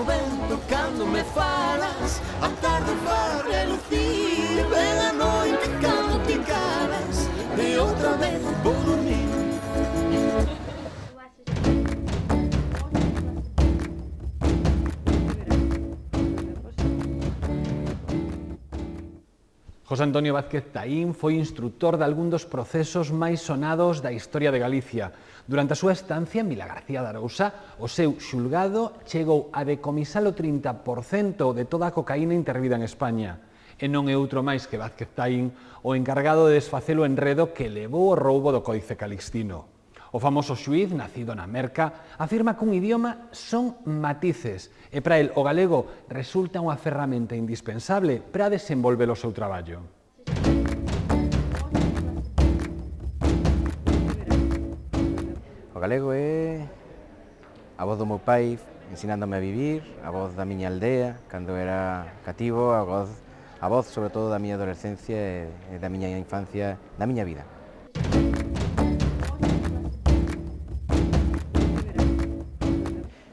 o vento cando me falas, a tarde vai relucir, ven a noite cando te calas, e outra vez vou dormir. José Antonio Vázquez Taín foi instructor de algún dos procesos máis sonados da historia de Galicia. Durante a súa estancia en Vila García de Arousa, o seu xulgado chegou a decomisar o 30% de toda a cocaína intervida en España. E non é outro máis que Vázquez Taín o encargado de desfacer o enredo que levou ao roubo do Códice Calixtino. O famoso xuíz, nacido na Merca, afirma que un idioma son matices e para el o galego resulta unha ferramenta indispensable para desenvolver o seu traballo. O galego é a voz do meu pai ensinándome a vivir, a voz da miña aldea cando era cativo, a voz sobre todo da miña adolescencia e da miña infancia, da miña vida.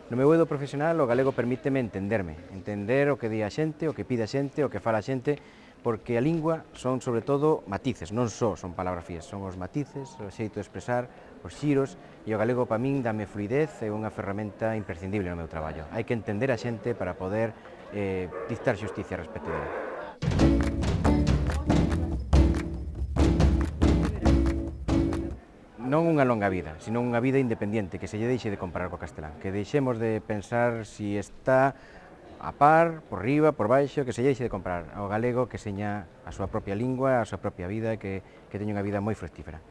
No meu eido profesional o galego permíteme entender o que di a xente, o que pide a xente, o que fala a xente, porque a lingua son sobre todo matices, non só son palabras fías, son os matices, o xeito de expresar, os xiros, e o galego para min dame fluidez, é unha ferramenta imprescindible no meu traballo. Hai que entender a xente para poder dictar xusticia respecto dela. Non unha longa vida, sino unha vida independiente, que se lle deixe de comparar co castelán, que deixemos de pensar si está a par, por riba, por baixo, que se lle deixe de comparar ao galego que seña a súa propia lingua, a súa propia vida, que teña unha vida moi fructífera.